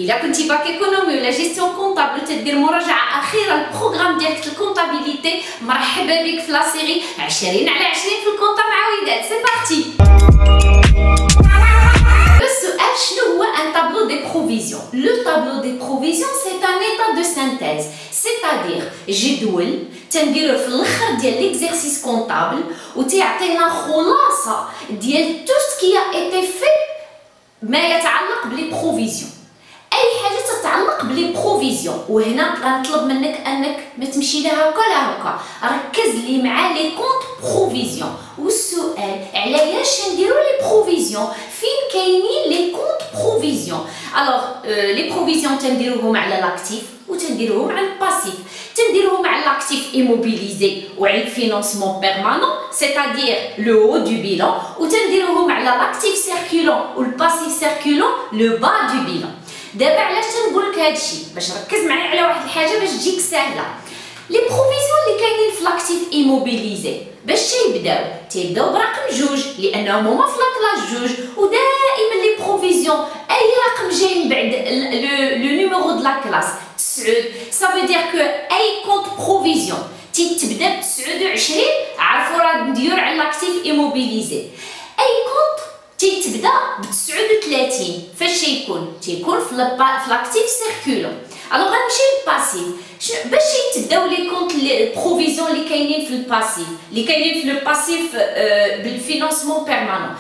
الا كنتي باك ايكونومي ولا جيستيون كونطابل وتدير مراجعه اخيره للبروغرام ديالك الكونطابيليتي، مرحبا بك في لا سيري 20 على 20 في الكونطا مع وداد. سي بارتي. السؤال شنو هو ان tableau des provisions؟ Le tableau des provisions c'est un état de synthèse، c'est-à-dire جدول تنديروه في الاخر ديال ليكزيرسيس كونطابل وتيعطينا خلاصه ديال تو سكي ا ايتي في ما يتعلق بلي بروفيزيون. اي حاجه تتعلق بلي بروفيزيون، وهنا غنطلب منك انك ما تمشي لها هكا لا هكا، ركز لي مع لي كونط بروفيزيون. والسؤال علاش نديرو لي بروفيزيون؟ فين كاينين لي كونط بروفيزيون؟ الوغ لي بروفيزيون تنديروهم على لاكتيف وتنديروهم على الباسيف. تنديروهم على لاكتيف ايموبيليزي وعلى الفينانسمون بيرمانون سيتادير لو هو دو بيلون، وتنديروهم على لاكتيف سيركولون والباسيف سيركولون لو با دو بيلون. دابا علاش تنقول لك هادشي؟ باش ركز معايا على واحد الحاجه باش تجيك ساهله. لي بروفيزيون اللي كاينين في لاكتيف ايموبيليزي باش تيبداو برقم جوج لانهم هما في لاكلاس جوج، ودائما لي بروفيزيون اي رقم جاي من بعد لو نيميرو د لاكلاس 9 صافي دير كو اي كونط بروفيزيون تبدا ب 29 عرفوا راه ندير على لاكتيف ايموبيليزي. اي كونط تبدا ب 39 فاش تيكون في لاكتيف سيركولون. الوغ غنمشي للباسيف باش تبداو لي كونط لي بروفيزيون اللي كاينين في الباسيف، اللي كاينين في الباسيف بالفينانسمون بيرمانون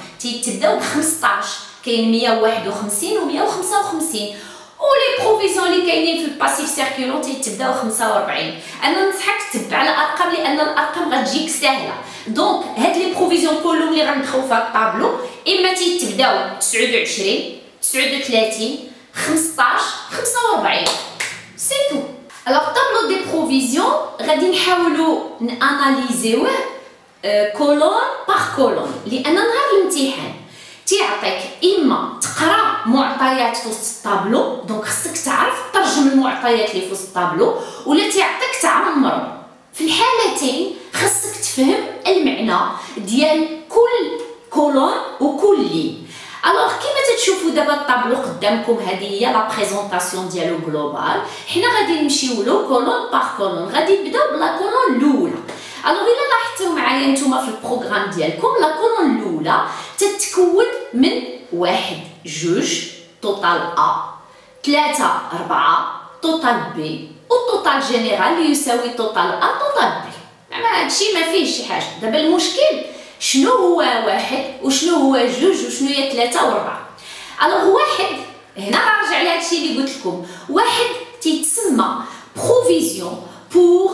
تبداو ب 15 كاين 151 و 155. ولي بروفيزيون اللي كاينين في الباسيف سيركولون تبداو 45. انا ننصحك تتبع الارقام لان الارقام غتجيك ساهله. دونك هاد لي بروفيزيون كلهم اللي غندخلو في الطابلو اما تبداو 29 39 15 45 سي تو. الوغ طابلو دي بروفيزيون غادي نحاولوا ناناليزيوه كولون باغ كولون، لان نهار الامتحان تيعطيك اما تقرا معطيات في وسط الطابلو دونك خصك تعرف ترجم المعطيات اللي في وسط الطابلو، ولا تيعطيك تعمرو. في الحالتين خصك تفهم المعنى ديال كل كولون وكل لين. الوغ كيما تتشوفوا دابا الطابلو قدامكم هذه هي لا بريزونطاسيون ديالو جلوبال. حنا غادي نمشيو لو كولون باغ كولون، غادي نبداو بلا كولون الاولى. الوغ الا لاحظتوا معايا نتوما في البروغرام ديالكم لا كولون الاولى تتكون من 1 2 توتال ا، 3 4 توتال بي، والتوتال جينيرال اللي يساوي توتال ا توتال بي. زعما هادشي ما فيهش شي حاجه. دابا المشكل شنو هو 1 وشنو هو 2 وشنو هي 3 و4؟ الوغ 1 هنا غنرجع لهادشي اللي قلت لكم. 1 تيتسمى بروفيزيون pour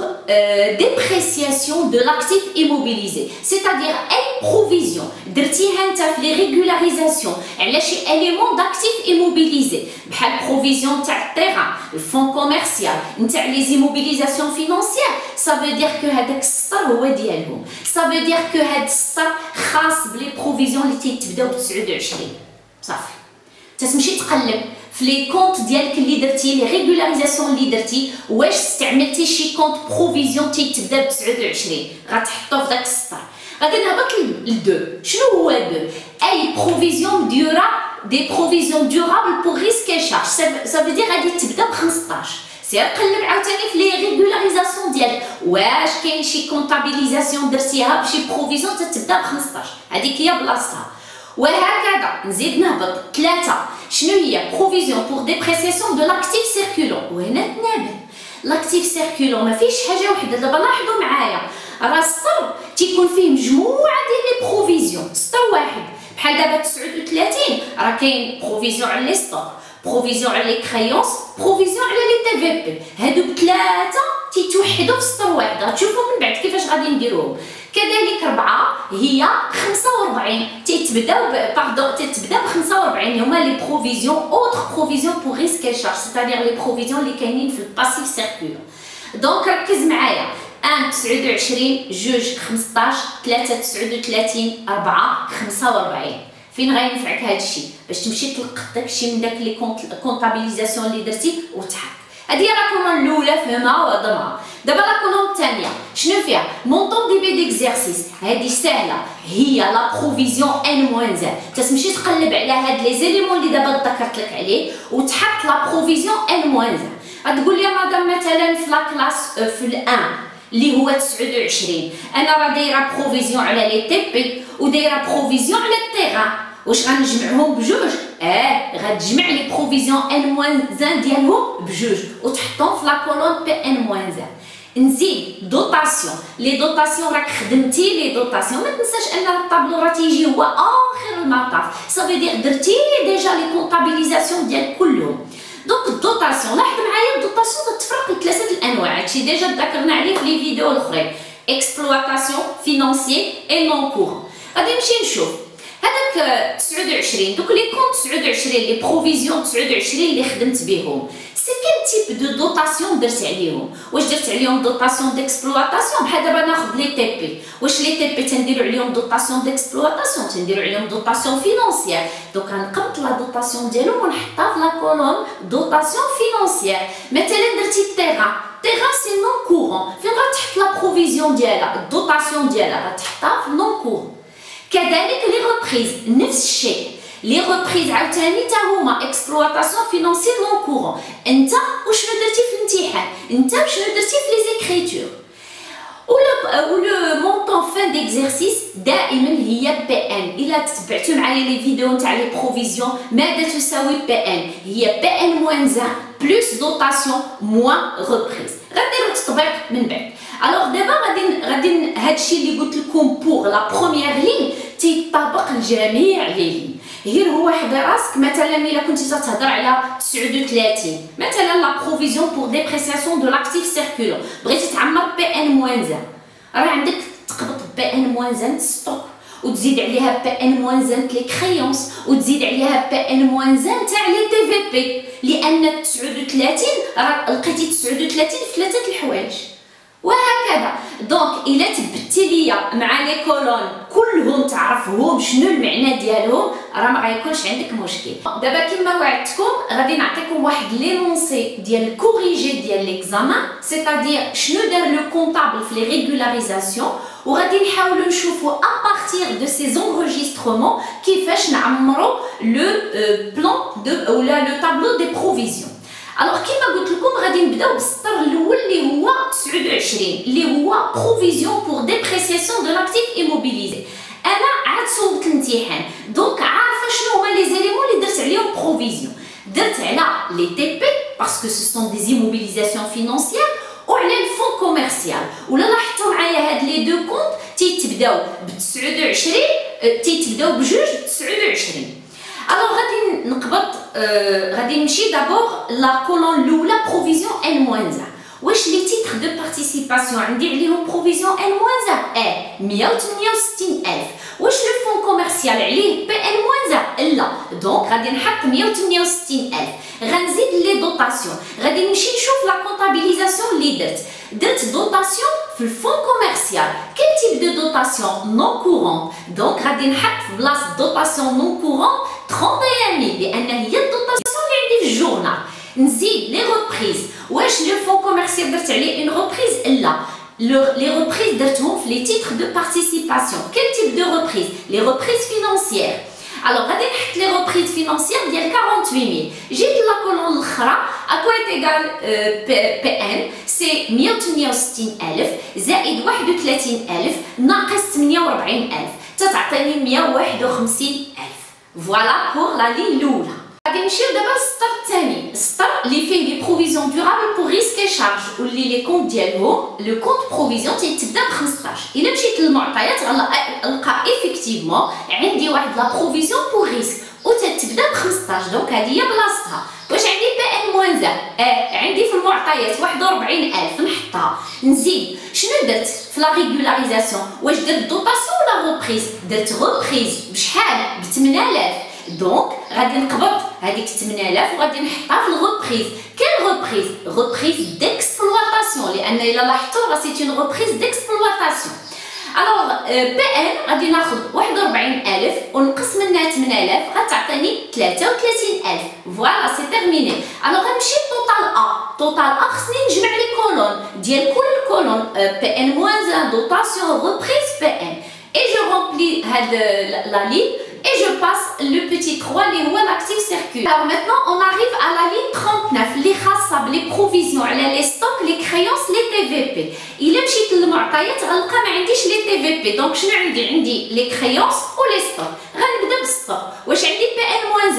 dépréciation de l'actif immobilisé، c'est-à-dire اي بروفيزيون درتيها انت في لي ريغولاريزاسيون على شي اليمون داكتيف ايموبيليزي بحال بروفيزيون تاع التيران، الفون كوميرسيال، نتاع لي زيموبيليزاسيون فينانسيير. سافو دير كو هذاك السطر هو ديالهم، سافو دير كو هاد السطر خاص بلي بروفيزيون اللي تيتبداو ب 29 صافي. تتمشي تقلب في لي كونط ديالك اللي درتي لي ريغولاريزاسيون اللي درتي واش استعملتي شي كونط بروفيزيون تيتبدا ب 29 غتحطو في داك السطر. غادي نهبط ل2. شنو هو 2؟ اي بروفيزيون ديورا دي بروفيزيون ديورابل بور ريسك اي شارج. سافو دير غادي تبدا ب 15. سير قلب عاوتاني في لي ريغولاريزاسيون ديالك واش كاين شي كونطابيليزاسيون درتيها بشي بروفيزيون تتبدا ب 15، هذيك هي بلاصتها. وهكذا نزيد نهبط 3. شنو هي بروفيزيون بور ديبريسياسيون دو لاكتيف سيركولون؟ وهنا تنابل لاكتيف سيركولون ما فيهش حاجه وحده. دابا لاحظوا معايا راه السطر تيكون فيه مجموعه ديال لي بروفيزيون، سطر واحد بحال دابا 39 راه كاين بروفيزيون على لي ستوك، بروفيزيون على لي كريونس، بروفيزيون على لي تي في بي. هادوك 3 تيتوحدوا في سطر واحد. غتشوفوا من بعد كيفاش غادي نديروهم. كذلك 4 هي 45 تتبداو ب 45 هما لي بروفيزيون اوتر بروفيزيون بور ريسك اي شارج، سيتادير لي بروفيزيون اللي كاينين في الباسيف سيركولون. دونك ركز معايا 1 29 2 15 3 39 4 45. فين غينفعك هادشي؟ باش تمشي تلقط داكشي من داك لي كونطابيليزاسيون اللي درتي وتحط. هذه هي لا كولون الاولى فهمها وهضمها. دابا لا كولون الثانيه شنو فيها؟ مونطون دي بي ديكزارسيس، هذه سهله، هي لا بروفيزيون ان موان زان. تتمشي تقلب على هاد لي زيليمون اللي دابا ذكرت لك عليه وتحط لا بروفيزيون ان موان زان. غتقول لي مدام مثلا في لا كلاس في الان اللي هو 29 انا راه دايره بروفيزيون على لي تي بي ودايره بروفيزيون على التيغان، واش غنجمعهم بجوج؟ غتجمع لي بروفيزيون ان موان زان ديالهم بجوج وتحطهم في لا كولون بي ان موان زان. نزيد دوطاسيون، لي دوطاسيون راك خدمتي لي دوطاسيون، ما تنساش ان الطابلو راه تيجي هو اخر المطاف، صافي دير درتي ديجا لي كونطابيليزاسيون ديال كلهم. دونك الدوطاسيون لاحظ معايا الدوطاسيون تتفرق لثلاثه الانواع، هادشي ديجا ذكرنا عليه في لي فيديو الاخرين، اكسبلواتاسيون فينانسيي اي نون كورون. غادي نمشي نشوف هذاك 29 دوك لي كونط 29 لي بروفيزيون 29 اللي خدمت بهم، سي كيل تيب دو دوطاسيون درت عليهم؟ واش درت عليهم دوطاسيون ديكسبلواتاسيون؟ بحال دابا ناخذ لي تي بي، واش لي تي بي تنديروا عليهم دوطاسيون ديكسبلواتاسيون؟ تنديروا عليهم دوطاسيون فينانسيير. دوك غنقبط لا دوطاسيون ديالهم ونحطها في لا كولون دوطاسيون فينانسيير. مثلا درتي التيغان، التيغان سي نون كورون، فين غتحط لا بروفيزيون ديالها الدوطاسيون ديالها غتحطها في نون كورون. كذلك لي ريبريز نفس الشيء، لي ريبريز عاوتاني تا هما اكسبلواتاسيون فينانسيير نون كورون. انت وشنو درتي في الامتحان؟ انت وشنو درتي في لي زيكريتور؟ و لو مونطون فان ديكزارسيس دائما هي بي ان. الا تتبعتوا معايا لي فيديو نتاع لي بروفيزيون ماذا تساوي بي ان؟ هي بي ان موان زان بلس دوطاسيون موان ريبريز. غنديرو التطبيق من بعد. الوغ دابا غادي هادشي اللي قلت لكم بوغ لا بروميير لين تيطابق لجميع لي لين. غير هو حدا راسك مثلا الا كنتي تهضر على 39 مثلا لا بروفيزيون بوغ ديبريسياسيون دو لاكتيف سيركولون، بغيتي تعمر بي ان موان زان، راه عندك تقبط بي ان موان زان ستوك وتزيد عليها بي ان موان زان لي كريونس وتزيد عليها بي ان موان زان تاع لي تي في بي، لان 39 راه لقيتي 39 في ثلاثه الحوايج وهكذا. دونك الا تبتي ليا مع لي كولون كلهم تعرفهم شنو المعنى ديالهم راه ما غيكونش عندك مشكل. دابا كما وعدتكم غادي نعطيكم واحد لينونسي ديال الكوريجي ديال ليكزامان، سيتادير شنو دار لو كونطابل في لي ريغولاريزاسيون، وغادي نحاولوا نشوفوا ا بارتير دو سي زونغيسترومون كيفاش نعمروا لو بلان دو ولا لو طابلو دي بروفيزيون. الوغ كيما قلت لكم غادي نبداو بالسطر الاول اللي هو 29 اللي هو بروفيزيون بور ديبريسياسيون دو لاكتيف ايموبيليزي. انا عاد صوبت الامتحان دونك عارفه شنو هما لي زيليمون اللي درت عليهم بروفيزيون. درت على لي تي بي باسكو سو سون دي ايموبيليزاسيون فينانسيير وعلى الفون كوميرسيال. ولا لاحظتوا معايا هاد لي دو كونط تيتبداو ب 29 تيتبداو بجوج 29. الوغ غادي نقبض غادي نمشي دابور لا كولون الاولى بروفيزيون ان موان زان. واش لي تيتر دو بارتيسيباسيون عندي عليهم بروفيزيون ان موان زان؟ 168000. واش لو فون كوميرسيال عليه بي ان موان زان؟ لا. دونك غادي نحط 168000. غنزيد لي دوطاسيون، غادي نمشي نشوف لا كونطابيليزاسيون اللي درت دوطاسيون في الفون كوميرسيال. كاين تيب دو دوطاسيون نون كورون، دونك غادي نحط في بلاصه دوطاسيون نون كورون 31000 لان هي الدوطاسيون اللي عندي في الجورنال. نزيد لي ريبريز، واش لو فون كوميرسيال درت عليه اون ريبريز؟ لا. لي ريبريز درتهم في لي تيتر دو بارتيسيباسيون. كيل تيب دو ريبريز؟ لي ريبريز فينانسيير. الوغ غادي نحط لي ريبريز فينانسيير ديال 48000. جيت لا كولون الاخرى اكوا ايغال بي ان سي 168000 زائد 31000 ناقص 48000 تتعطيني 151000. فوالا بور لا لين الاولى. غادي نمشيو دابا للسطر الثاني، السطر اللي فيه لي بروفيزيون دورابل بور ريسك اي شارج واللي لي كونط ديالهم لو كونط بروفيزيون تيتبدا ب 15. الا مشيت للمعطيات غنلقى افيكتيفمون عندي واحد لا بروفيزيون بور ريسك وتتبدا ب 15. دونك هذه هي بلاصتها. واش عندي بي ان موان زان؟ عندي في المعطيات 41000 نحطها. نزيد شنو درت في لا ريغولاريزاسيون؟ واش درت دوطاسيون ولا ريبريز؟ درت ريبريز بشحال؟ ب 8000. دونك غادي نقبض هذيك 8000 وغادي نحطها في الريبريز. كاين ريبريز؟ ريبريز ديكسبلواتاسيون، لان الا لاحظتوا راه سيت اون ريبريز ديكسبلواتاسيون. الوغ بي ان غادي ناخذ 41000 ونقص منها 8000 غتعطيني 33000. فوالا سي تيرميني. الوغ غنمشي للتوتال ا. توتال ا خصني نجمع لي كولون ديال كل كولون بي ان موان 1 دوطاسيون ريبريز بي ان. Et je remplis la ligne et je passe le petit 3 اللي هو l'actif circuit. Alors maintenant on arrive à la ligne 39 اللي خاصة بلي بروفيزيون على لي ستوك لي كريونس لي تي في بي. إلا مشيت للمعطيات غنلقى ما عنديش لي تي في بي. دونك شنو عندي؟ عندي لي كريونس و لي ستوك. غنبدا بالستوك. واش عندي بي ان موان 1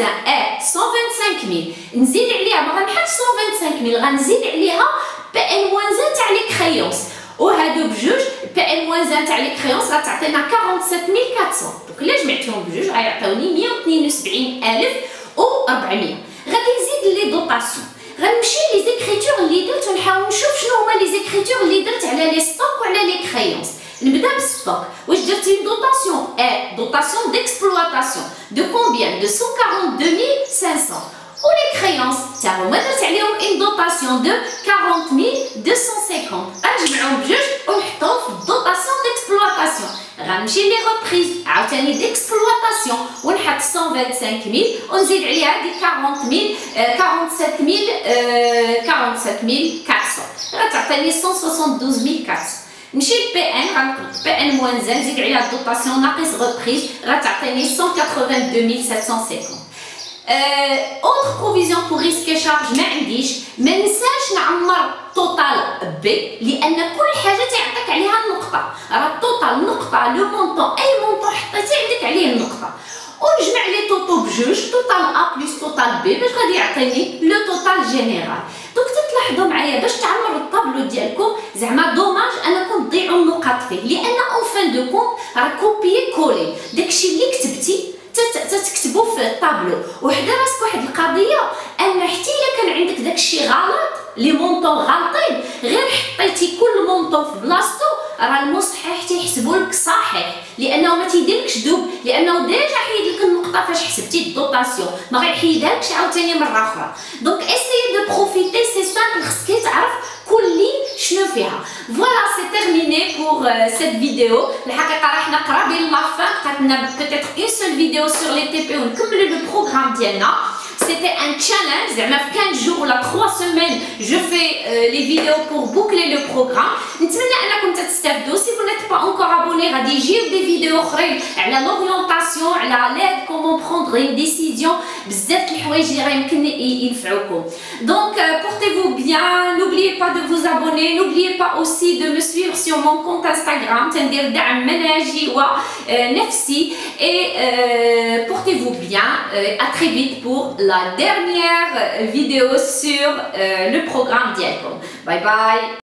155000 نزيد عليها ما غنحطش 155000 غنزيد عليها بي ان موان 1 تاع لي كريونس. وهادو بجوج بي ان موان 1 تاع لي كريونس غتعطينا 47400. دوك الا جمعتهم بجوج غيعطيوني 172400. غادي نزيد لي دوطاسيون. غنمشي لي زيكريتور اللي درت ونحاول نشوف شنو هما لي زيكريتور اللي درت على لي ستوك وعلى لي كريونس. نبدا بالستوك. واش درت اون دوطاسيون دوطاسيون ديكسبلواتاسيون دو كومبيان دو 142500. و لي كريونس تا هما درت عليهم اون دوطاسيون دو 40250. غنجمعهم بجوج ونحطهم في الدوطاسيون ديكسبلواتاسيون. غنمشي لي ريبريز عاوتاني ديكسبلواتاسيون ونحط 125000 ونزيد عليها دي 47400 غتعطيني 172400. نمشي لبي ان غنكتب بي ان موان 1 نزيد عليها الدوطاسيون ناقص ريبريز غتعطيني 182750. اوتر بروفيزيون بور ريسك شارج ما عنديش. ما ننساش نعمر توتال بي لان كل حاجه تيعطيك عليها النقطه. راه التوتال نقطه لو مونطون اي مونطون حطيتي عندك عليه النقطه. ونجمع لي توتو بجوج توتال ا بلس توتال بي باش غادي يعطيني لو توتال جينيرال. دوك تلاحظوا معايا باش تعمروا الطابلو ديالكم زعما دوماج انكم تضيعوا النقاط فيه لان اون فان دو كونت راه كوبيي كولي داكشي اللي كتبتي تكتبوا في الطابلو. وحده راسك واحد القضيه ان حتى الا كان عندك داكشي غلط لي مونطون غالطين غير حطيتي كل مونطون في بلاصتو راه المصحح تيحسبوا لك صحيح لانه ما تيديرلكش دوب لانه ديجا حيد لك النقطه فاش حسبتي الدوطاسيون ما غيحيدهالكش عاوتاني مره اخرى. دونك اسيي دو بروفيتي سي سامبل خصك تعرف كل لين شنو فيها. فوالا سي تيرميني بور سيت فيديو. الحقيقه راه حنا قرابين لافان بقاتنا بوتيتر اون سول فيديو سور لي تي بي ونكملوا لو بروغرام ديالنا. C'était un challenge, زعما في 15 jours ولا 3 semaines je fais les vidéos pour boucler le programme. نتمنى انكم تستافدوا. Si vous n'êtes pas encore abonné غادي يجيو دي فيديو اخرين على l'orientation على l'aide comment prendre une décision. بزاف الحوايج اللي يمكن ينفعوكم. Donc portez-vous bien, n'oubliez pas de vous abonner, n'oubliez pas aussi de me suivre sur mon compte Instagram تندير دعم منهجي ونفسي. Et portez-vous bien, à très vite pour la dernière vidéo sur le programme d'IACOM. Bye bye.